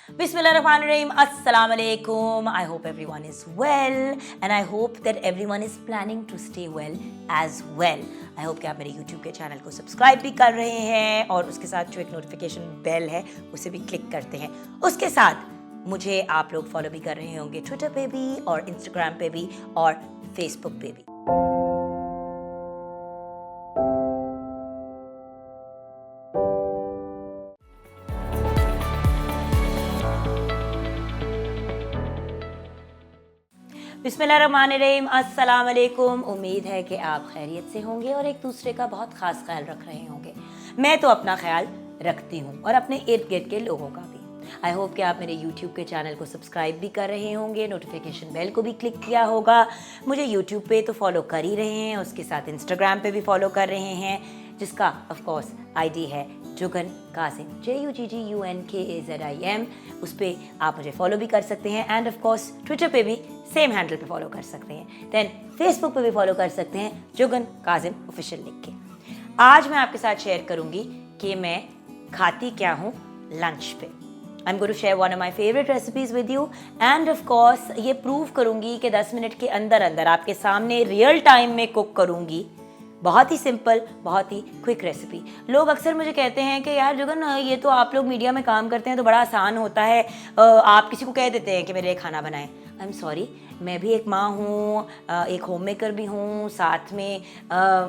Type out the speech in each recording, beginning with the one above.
Bismillahirrahmanirrahim. Assalamu alaikum. I hope everyone is well and I hope that everyone is planning to stay well as well. I hope कि आप मेरे YouTube के channel को subscribe भी कर रहे हैं और उसके साथ जो एक नोटिफिकेशन बेल है उसे भी क्लिक करते हैं। उसके साथ मुझे आप लोग फॉलो भी कर रहे होंगे ट्विटर पे भी और इंस्टाग्राम पे भी और फेसबुक पे भी। बिस्मिल्लाहिर्रहमानिर्रहीम, अस्सलाम वालेकुम। उम्मीद है कि आप खैरियत से होंगे और एक दूसरे का बहुत ख़ास ख्याल रख रहे होंगे। मैं तो अपना ख्याल रखती हूँ और अपने इर्द गिर्द के लोगों का भी। आई होप कि आप मेरे यूट्यूब के चैनल को सब्सक्राइब भी कर रहे होंगे, नोटिफिकेशन बेल को भी क्लिक किया होगा। मुझे यूट्यूब पे तो फॉलो कर ही रहे हैं, उसके साथ इंस्टाग्राम पे भी फॉलो कर रहे हैं, जिसका ऑफ कोर्स आईडी है जुगन कासिम, JUGGUNKAZIM। उस पर आप मुझे फॉलो भी कर सकते हैं एंड ऑफ कोर्स ट्विटर पे भी सेम हैंडल पे फॉलो कर सकते हैं। देन फेसबुक पे भी फॉलो कर सकते हैं जुगन कासिम ऑफिशियल लिख के। आज मैं आपके साथ शेयर करूंगी कि मैं खाती क्या हूँ लंच पे। I'm going to share one of my favorite recipes with you and of course ये प्रूव करूंगी कि 10 मिनट के अंदर अंदर आपके सामने रियल टाइम में कुक करूंगी। बहुत ही सिंपल, बहुत ही क्विक रेसिपी। लोग अक्सर मुझे कहते हैं कि यार जुगन, ये तो आप लोग मीडिया में काम करते हैं तो बड़ा आसान होता है, आप किसी को कह देते हैं कि मेरे लिए खाना बनाएं। आई एम सॉरी, मैं भी एक माँ हूँ, एक होम मेकर भी हूँ, साथ में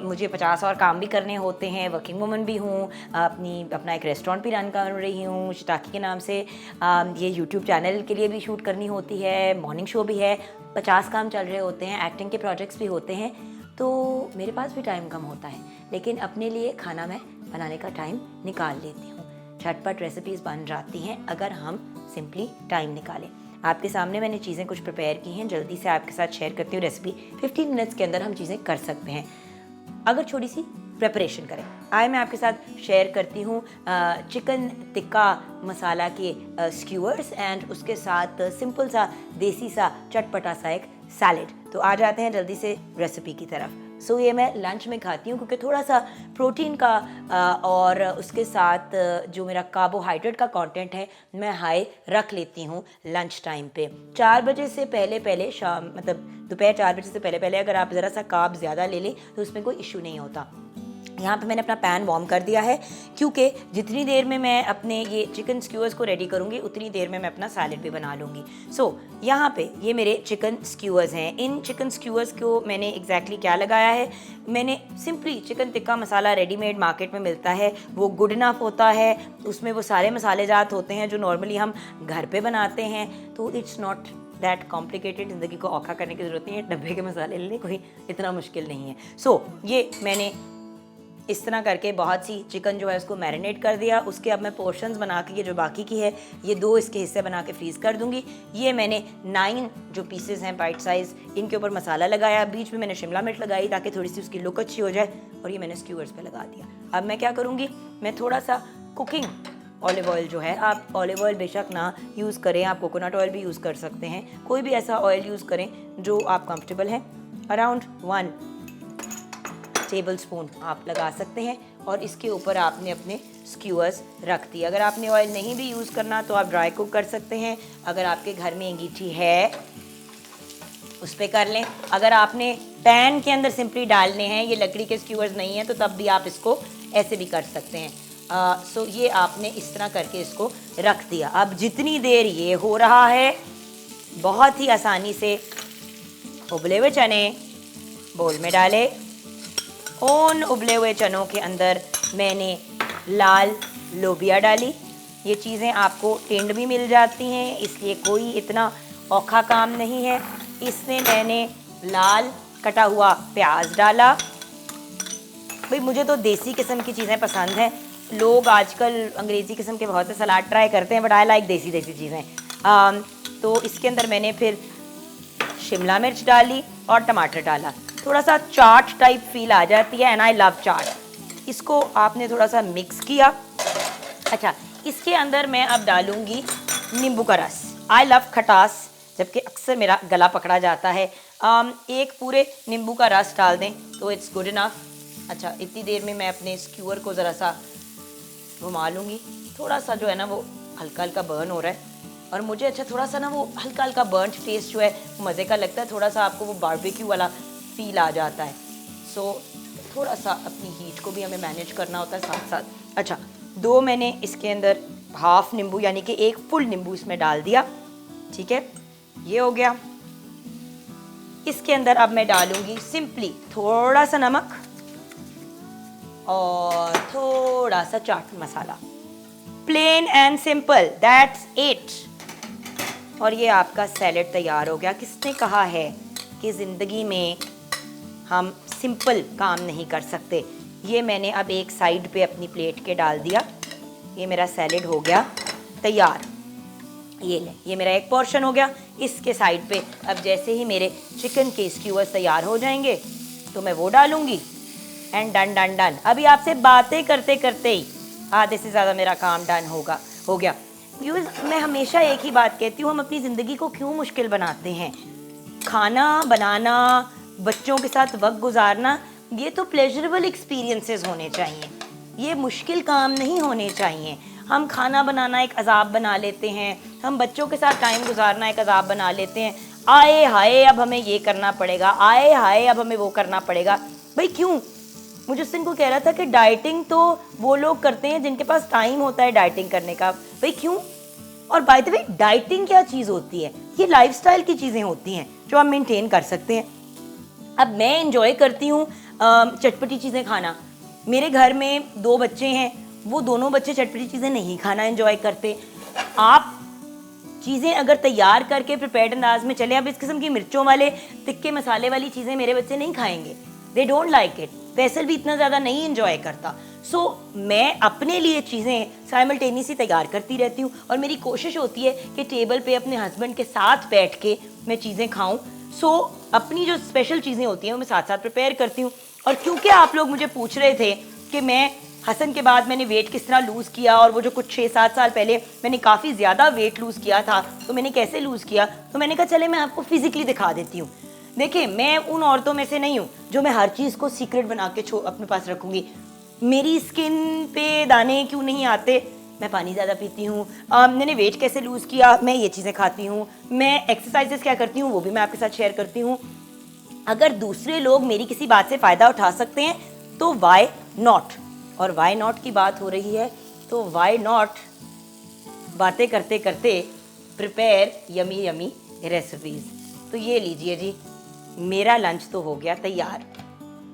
मुझे 50 और काम भी करने होते हैं, वर्किंग वूमन भी हूँ, अपना एक रेस्टोरेंट भी रन कर रही हूँ शिताकी के नाम से। ये यूट्यूब चैनल के लिए भी शूट करनी होती है, मॉर्निंग शो भी है, 50 काम चल रहे होते हैं, एक्टिंग के प्रोजेक्ट्स भी होते हैं, तो मेरे पास भी टाइम कम होता है, लेकिन अपने लिए खाना मैं बनाने का टाइम निकाल लेती हूँ। झटपट रेसिपीज़ बन जाती हैं अगर हम सिंपली टाइम निकालें। आपके सामने मैंने चीज़ें कुछ प्रिपेयर की हैं, जल्दी से आपके साथ शेयर करती हूँ रेसिपी। 15 मिनट्स के अंदर हम चीज़ें कर सकते हैं अगर छोटी सी प्रिपरेशन करें। मैं आपके साथ शेयर करती हूँ चिकन टिक्का मसाला के स्क्यूअर्स एंड उसके साथ सिंपल सा देसी सा चटपटा सा एक सैलेड। तो आ जाते हैं जल्दी से रेसिपी की तरफ। सो ये मैं लंच में खाती हूँ क्योंकि थोड़ा सा प्रोटीन का और उसके साथ जो मेरा कार्बोहाइड्रेट का कंटेंट है मैं हाई रख लेती हूँ लंच टाइम पे। 4 बजे से पहले शाम मतलब दोपहर 4 बजे से पहले अगर आप ज़रा सा कार्ब ज़्यादा ले लें तो उसमें कोई इशू नहीं होता। यहाँ पे मैंने अपना पैन वार्म कर दिया है क्योंकि जितनी देर में मैं अपने ये चिकन स्क्यूअर्स को रेडी करूँगी उतनी देर में मैं अपना सैलेड भी बना लूँगी। सो यहाँ पे ये मेरे चिकन स्क्यूअर्स हैं। इन चिकन स्क्यूअर्स को मैंने एग्जैक्टली क्या लगाया है, मैंने simply chicken tikka masala readymade market में मिलता है, वो गुड इनफ होता है, उसमें वो सारे मसाले जात होते हैं जो नॉर्मली हम घर पर बनाते हैं, तो इट्स नॉट दैट कॉम्प्लिकेटेड। ज़िंदगी को औखा करने की ज़रूरत नहीं है, डब्बे के मसाले ले लें, कोई इतना मुश्किल नहीं है। सो ये मैंने इस तरह करके बहुत सी चिकन जो है उसको मैरिनेट कर दिया। उसके अब मैं पोर्शंस बना के, ये जो बाकी की है ये 2 इसके हिस्से बना के फ्रीज़ कर दूंगी। ये मैंने 9 जो पीसेस हैं बाइट साइज़, इनके ऊपर मसाला लगाया, बीच में मैंने शिमला मिर्च लगाई ताकि थोड़ी सी उसकी लुक अच्छी हो जाए, और ये मैंने स्क्यूअर्स पे लगा दिया। अब मैं क्या करूँगी, मैं थोड़ा सा कुकिंग ऑलिव ऑयल जो है, आप ऑलिव ऑयल बेशक ना यूज़ करें, आप कोकोनट ऑयल भी यूज़ कर सकते हैं, कोई भी ऐसा ऑयल यूज़ करें जो आप कंफर्टेबल हैं। अराउंड 1 टेबल स्पून आप लगा सकते हैं और इसके ऊपर आपने अपने स्क्यूअर्स रख दिए। अगर आपने ऑयल नहीं भी यूज़ करना तो आप ड्राई कुक कर सकते हैं। अगर आपके घर में अंगीठी है उस पर कर लें। अगर आपने पैन के अंदर सिंपली डालने हैं, ये लकड़ी के स्क्यूअर्स नहीं हैं, तो तब भी आप इसको ऐसे भी कर सकते हैं। सो ये आपने इस तरह करके इसको रख दिया। अब जितनी देर ये हो रहा है, बहुत ही आसानी से उबले हुए चने बोल में डाले। उन उबले हुए चनों के अंदर मैंने लाल लोबिया डाली। ये चीज़ें आपको टिंड भी मिल जाती हैं, इसलिए कोई इतना औखा काम नहीं है। इसमें मैंने लाल कटा हुआ प्याज डाला। भाई मुझे तो देसी किस्म की चीज़ें पसंद हैं। लोग आजकल अंग्रेज़ी किस्म के बहुत से सलाद ट्राई करते हैं, बट आई लाइक देसी चीज़ें। तो इसके अंदर मैंने फिर शिमला मिर्च डाली और टमाटर डाला। थोड़ा सा चाट टाइप फील आ जाती है एंड आई लव चाट। इसको आपने थोड़ा सा मिक्स किया। अच्छा, इसके अंदर मैं अब डालूंगी नींबू का रस। आई लव खटास, जबकि अक्सर मेरा गला पकड़ा जाता है। एक पूरे नींबू का रस डाल दें तो इट्स गुड इनफ। अच्छा, इतनी देर में मैं अपने स्क्यूअर को ज़रा सा घुमा लूँगी। थोड़ा सा जो है ना वो हल्का हल्का बर्न हो रहा है, और मुझे अच्छा थोड़ा सा ना वो हल्का हल्का बर्न्ट टेस्ट जो है मज़े का लगता है, थोड़ा सा आपको वो बारबेक्यू वाला फील आ जाता है। सो थोड़ा सा अपनी हीट को भी हमें मैनेज करना होता है साथ साथ। अच्छा, 2 मैंने इसके अंदर हाफ नींबू यानी कि 1 फुल नींबू इसमें डाल दिया, ठीक है, ये हो गया। इसके अंदर अब मैं डालूंगी सिंपली थोड़ा सा नमक और थोड़ा सा chaat masala, plain and simple, that's it. और ये आपका सैलेड तैयार हो गया। किसने कहा है कि ज़िंदगी में हम सिंपल काम नहीं कर सकते। ये मैंने अब एक साइड पे अपनी प्लेट के डाल दिया। ये मेरा सैलेड हो गया तैयार। ये ले, ये मेरा एक पोर्शन हो गया। इसके साइड पे अब जैसे ही मेरे चिकन के स्क्यूअर्स तैयार हो जाएंगे तो मैं वो डालूंगी एंड डन डन डन। अभी आपसे बातें करते करते ही आधे से ज़्यादा मेरा काम डन हो गया। व्यूअर्स, मैं हमेशा एक ही बात कहती हूँ, हम अपनी ज़िंदगी को क्यों मुश्किल बनाते हैं। खाना बनाना, बच्चों के साथ वक्त गुजारना, ये तो प्लेजरेबल एक्सपीरियंसेस होने चाहिए, ये मुश्किल काम नहीं होने चाहिए। हम खाना बनाना एक अजाब बना लेते हैं, हम बच्चों के साथ टाइम गुजारना एक अजाब बना लेते हैं। आए हाय अब हमें ये करना पड़ेगा, आए हाय अब हमें वो करना पड़ेगा। भाई क्यों? मुझे उस दिन को कह रहा था कि डाइटिंग तो वो लोग करते हैं जिनके पास टाइम होता है डाइटिंग करने का। भाई क्यों? और बाय द वे, डाइटिंग क्या चीज़ होती है? ये लाइफस्टाइल की चीज़ें होती हैं जो हम मेंटेन कर सकते हैं। अब मैं इंजॉय करती हूँ चटपटी चीज़ें खाना। मेरे घर में 2 बच्चे हैं, वो दोनों बच्चे चटपटी चीज़ें नहीं खाना एंजॉय करते। आप चीज़ें अगर तैयार करके प्रिपेयर्ड अंदाज में चले, अब इस किस्म की मिर्चों वाले तिक्के मसाले वाली चीज़ें मेरे बच्चे नहीं खाएंगे, they don't like it. Faisal भी इतना ज़्यादा नहीं इंजॉय करता। सो मैं अपने लिए चीज़ें साइमल्टेनियसली तैयार करती रहती हूँ और मेरी कोशिश होती है कि टेबल पे अपने हस्बैंड के साथ बैठ के मैं चीज़ें खाऊं। सो अपनी जो स्पेशल चीज़ें होती हैं वो मैं साथ साथ प्रिपेयर करती हूँ। और क्योंकि आप लोग मुझे पूछ रहे थे कि मैं हसन के बाद मैंने वेट किस तरह लूज़ किया, और वो जो कुछ 6-7 साल पहले मैंने काफ़ी ज़्यादा वेट लूज़ किया था, तो मैंने कैसे लूज़ किया, तो मैंने कहा चले मैं आपको फिजिकली दिखा देती हूँ। देखिए, मैं उन औरतों में से नहीं हूँ जो मैं हर चीज़ को सीक्रेट बना के अपने पास रखूँगी। मेरी स्किन पे दाने क्यों नहीं आते? मैं पानी ज़्यादा पीती हूँ, मैंने वेट कैसे लूज़ किया, मैं ये चीज़ें खाती हूँ, मैं एक्सरसाइजेस क्या करती हूँ वो भी मैं आपके साथ शेयर करती हूँ। अगर दूसरे लोग मेरी किसी बात से फ़ायदा उठा सकते हैं तो वाई नॉट। और वाई नॉट की बात हो रही है तो वाई नॉट बातें करते करते प्रिपेयर यमी यमी रेसिपीज़। तो ये लीजिए जी, मेरा लंच तो हो गया तैयार।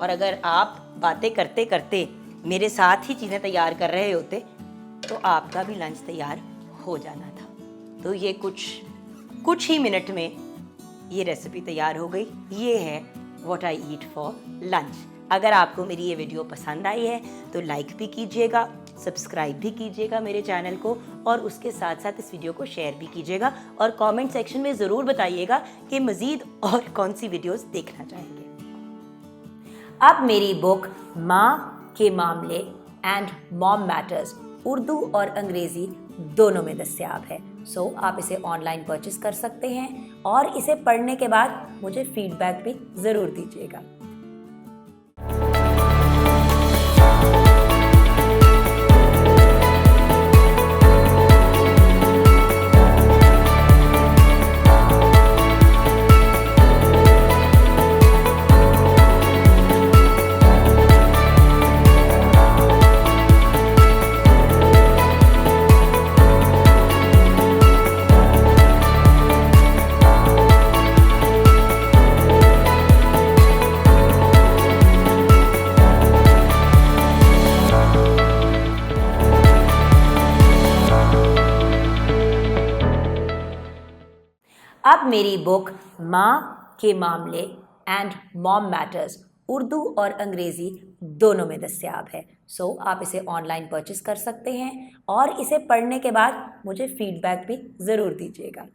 और अगर आप बातें करते करते मेरे साथ ही चीज़ें तैयार कर रहे होते तो आपका भी लंच तैयार हो जाना था। तो ये कुछ ही मिनट में ये रेसिपी तैयार हो गई। ये है what I eat for lunch. अगर आपको मेरी ये वीडियो पसंद आई है तो लाइक भी कीजिएगा, सब्सक्राइब भी कीजिएगा मेरे चैनल को, और उसके साथ साथ इस वीडियो को शेयर भी कीजिएगा और कमेंट सेक्शन में ज़रूर बताइएगा कि मज़ीद और कौन सी वीडियोस देखना चाहेंगे। अब मेरी बुक माँ के मामले एंड मॉम मैटर्स उर्दू और अंग्रेज़ी दोनों में दस्तयाब है। सो आप इसे ऑनलाइन परचेस कर सकते हैं और इसे पढ़ने के बाद मुझे फीडबैक भी ज़रूर दीजिएगा। अब मेरी बुक माँ के मामले एंड मॉम मैटर्स उर्दू और अंग्रेज़ी दोनों में दस्तयाब है। सो आप इसे ऑनलाइन परचेस कर सकते हैं और इसे पढ़ने के बाद मुझे फीडबैक भी ज़रूर दीजिएगा।